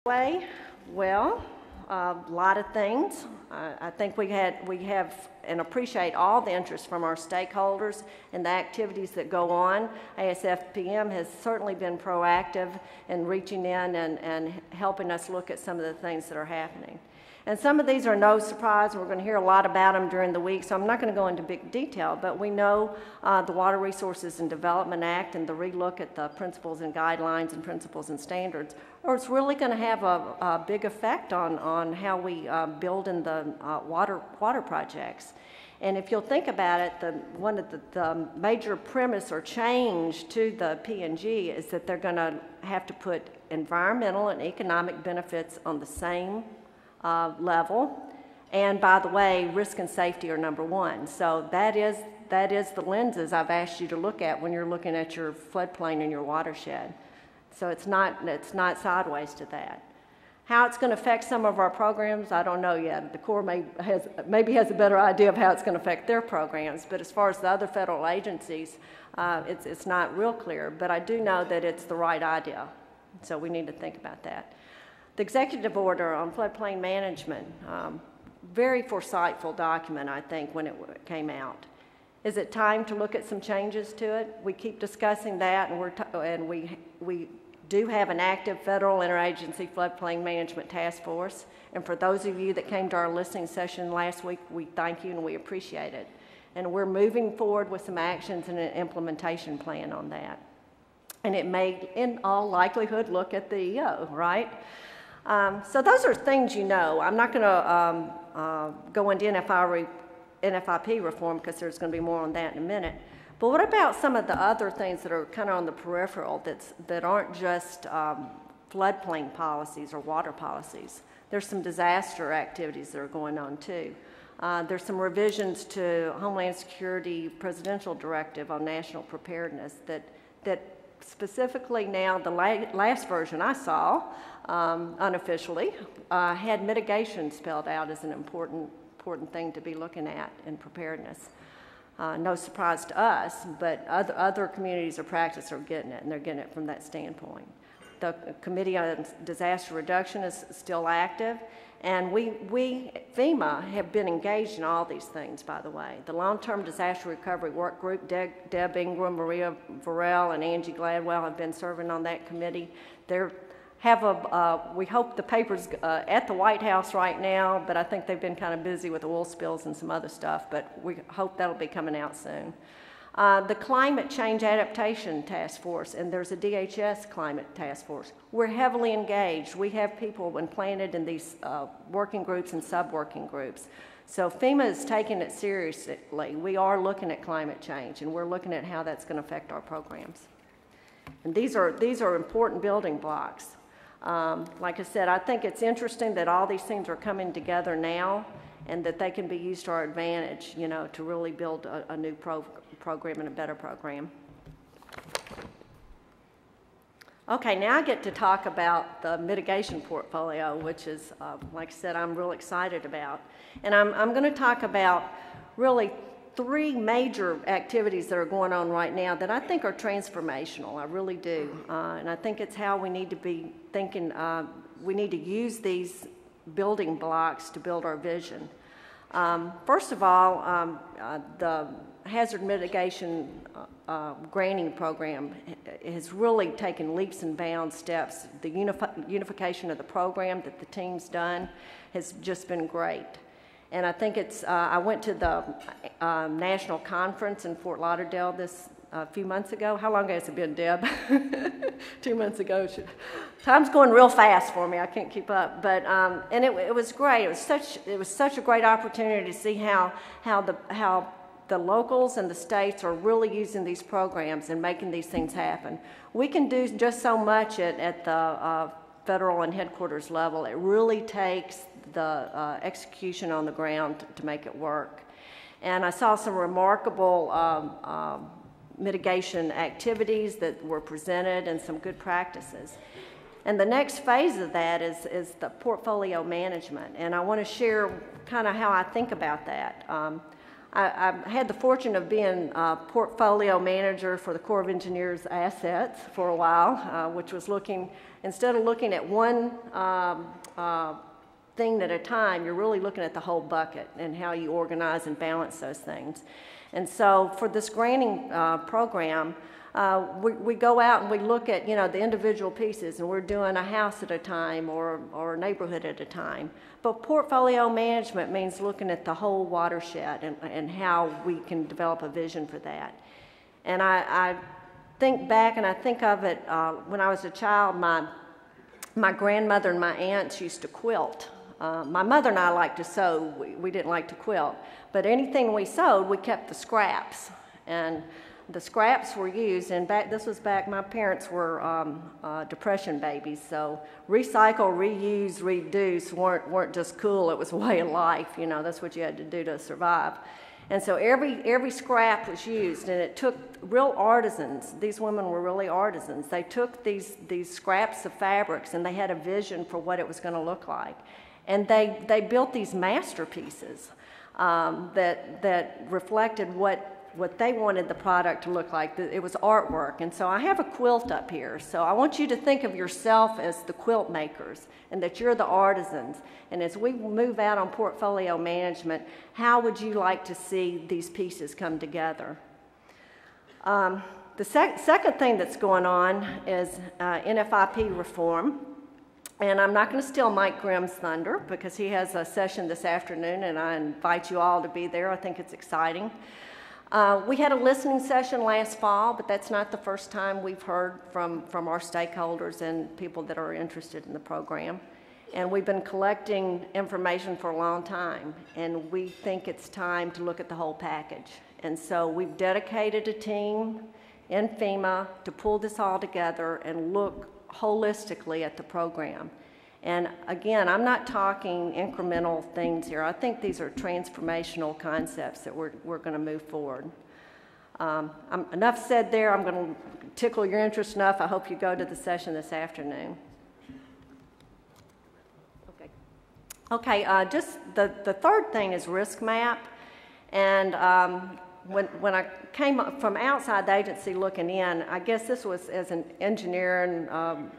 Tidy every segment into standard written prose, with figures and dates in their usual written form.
Way, well, a lot of things. I think we have and appreciate all the interest from our stakeholders and the activities that go on. ASFPM has certainly been proactive in reaching in and helping us look at some of the things that are happening. And some of these are no surprise. We're going to hear a lot about them during the week, so I'm not going to go into big detail, but we know the Water Resources and Development Act and the relook at the principles and guidelines and principles and standards, or it's really going to have a big effect on how we build in the water projects. And if you'll think about it, one of the major premise or change to the P&G is that they're going to have to put environmental and economic benefits on the same level. And by the way, risk and safety are number one. So that is the lenses I've asked you to look at when you're looking at your floodplain and your watershed. So it's not sideways to that. How it's going to affect some of our programs, I don't know yet. The Corps maybe has a better idea of how it's going to affect their programs, but as far as the other federal agencies, it's not real clear. But I do know that it's the right idea, so we need to think about that. The executive order on floodplain management, very foresightful document, I think, when it came out. Is it time to look at some changes to it? We keep discussing that, and we do have an active federal interagency floodplain management task force. And for those of you that came to our listening session last week, we thank you and we appreciate it. And we're moving forward with some actions and an implementation plan on that. And it may, in all likelihood, look at the EO, right? So those are things you know. I'm not going to go into NFIP reform because there's going to be more on that in a minute. But what about some of the other things that are kind of on the peripheral that aren't just floodplain policies or water policies? There's some disaster activities that are going on too. There's some revisions to Homeland Security Presidential Directive on National Preparedness that specifically now, the last version I saw, unofficially, had mitigation spelled out as an important thing to be looking at in preparedness. No surprise to us, but other communities of practice are getting it, and they're getting it from that standpoint. The Committee on Disaster Reduction is still active, and we FEMA, have been engaged in all these things, by the way. The Long-Term Disaster Recovery Work Group, Deb Ingram, Maria Varel, and Angie Gladwell have been serving on that committee. We hope the paper's at the White House right now, but I think they've been kind of busy with oil spills and some other stuff, but we hope that'll be coming out soon. The Climate Change Adaptation Task Force, and there's a DHS Climate Task Force. We're heavily engaged. We have people implanted in these working groups and sub-working groups. So FEMA is taking it seriously. We are looking at climate change, and we're looking at how that's going to affect our programs. And these are important building blocks. Like I said, I think it's interesting that all these things are coming together now and that they can be used to our advantage, you know, to really build a new program and a better program. Okay, now I get to talk about the mitigation portfolio, which is, like I said, I'm real excited about. And I'm going to talk about really three major activities that are going on right now that I think are transformational. I really do. And I think it's how we need to be thinking. We need to use these building blocks to build our vision. First of all, the hazard mitigation granting program has really taken leaps and bounds steps. The unification of the program that the team's done has just been great. And I think it's, I went to the national conference in Fort Lauderdale a few months ago. How long has it been, Deb? 2 months ago. Time's going real fast for me. I can't keep up. But, and it was great. It was such a great opportunity to see how the locals and the states are really using these programs and making these things happen. We can do just so much at the federal and headquarters level. It really takes the execution on the ground to make it work. And I saw some remarkable mitigation activities that were presented and some good practices. And the next phase of that is the portfolio management. And I want to share kind of how I think about that. I had the fortune of being a portfolio manager for the Corps of Engineers assets for a while, which was instead of looking at one thing at a time, you're really looking at the whole bucket and how you organize and balance those things. And so for this granting program, we go out and we look at, the individual pieces, and we're doing a house at a time or a neighborhood at a time. But portfolio management means looking at the whole watershed and how we can develop a vision for that. And I think back, and I think of it when I was a child, my grandmother and my aunts used to quilt. My mother and I liked to sew. We didn't like to quilt. But anything we sewed, we kept the scraps. And the scraps were used, and this was back, my parents were Depression babies, so recycle, reuse, reduce weren't just cool, it was a way of life, that's what you had to do to survive. And so every scrap was used, and it took real artisans. These women were really artisans. They took these scraps of fabrics, and they had a vision for what it was going to look like. And they built these masterpieces that reflected what they wanted the product to look like. It was artwork. And so I have a quilt up here. So I want you to think of yourself as the quilt makers and that you're the artisans. And as we move out on portfolio management, how would you like to see these pieces come together? The second thing that's going on is NFIP reform. And I'm not going to steal Mike Grimm's thunder because he has a session this afternoon, and I invite you all to be there. I think it's exciting. We had a listening session last fall, but that's not the first time we've heard from our stakeholders and people that are interested in the program. And we've been collecting information for a long time, and we think it's time to look at the whole package. And so we've dedicated a team in FEMA to pull this all together and look holistically at the program. And again, I'm not talking incremental things here. I think these are transformational concepts that we're going to move forward. Enough said there. I'm going to tickle your interest enough. I hope you go to the session this afternoon. Okay, just the third thing is risk map. And when I came from outside the agency looking in, I guess this was as an engineer and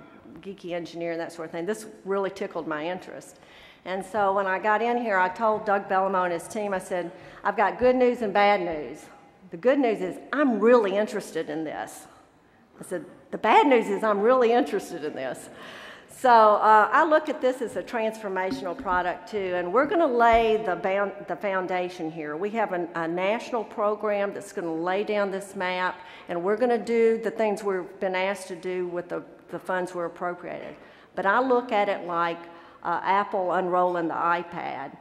geeky engineer and that sort of thing, this really tickled my interest. And so when I got in here, I told Doug Bellamo and his team, I said, I've got good news and bad news. The good news is I'm really interested in this. I said, the bad news is I'm really interested in this. So I look at this as a transformational product too, and we're going to lay the foundation here. We have a national program that's going to lay down this map, and we're going to do the things we've been asked to do with the funds we're appropriated. But I look at it like Apple unrolling the iPad.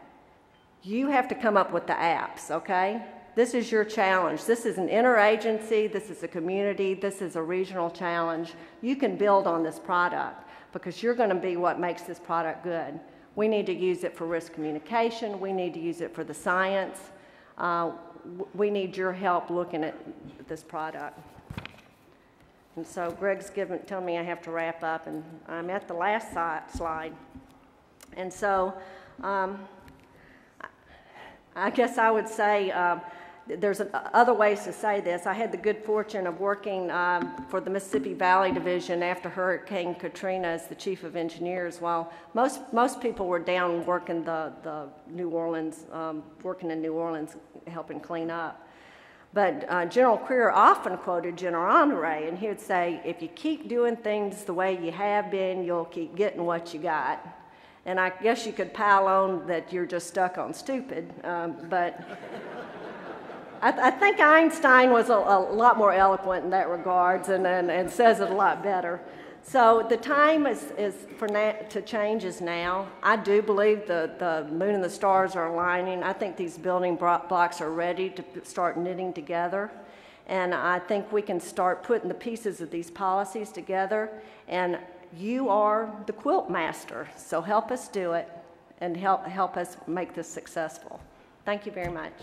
You have to come up with the apps, okay? This is your challenge. This is an interagency, this is a community, this is a regional challenge. You can build on this product, because you're going to be what makes this product good. We need to use it for risk communication. We need to use it for the science. We need your help looking at this product. And so Greg's telling me I have to wrap up, and I'm at the last slide. And so I guess I would say there's other ways to say this. I had the good fortune of working for the Mississippi Valley Division after Hurricane Katrina as the chief of engineers, while most people were down working the New Orleans, working in New Orleans, helping clean up. But General Creer often quoted General Honore, and he would say, if you keep doing things the way you have been, you'll keep getting what you got. And I guess you could pile on that you're just stuck on stupid, but I think Einstein was a lot more eloquent in that regards and says it a lot better. So the time to change is now. I do believe the moon and the stars are aligning. I think these building blocks are ready to start knitting together. And I think we can start putting the pieces of these policies together. And you are the quilt master, so help us do it and help us make this successful. Thank you very much.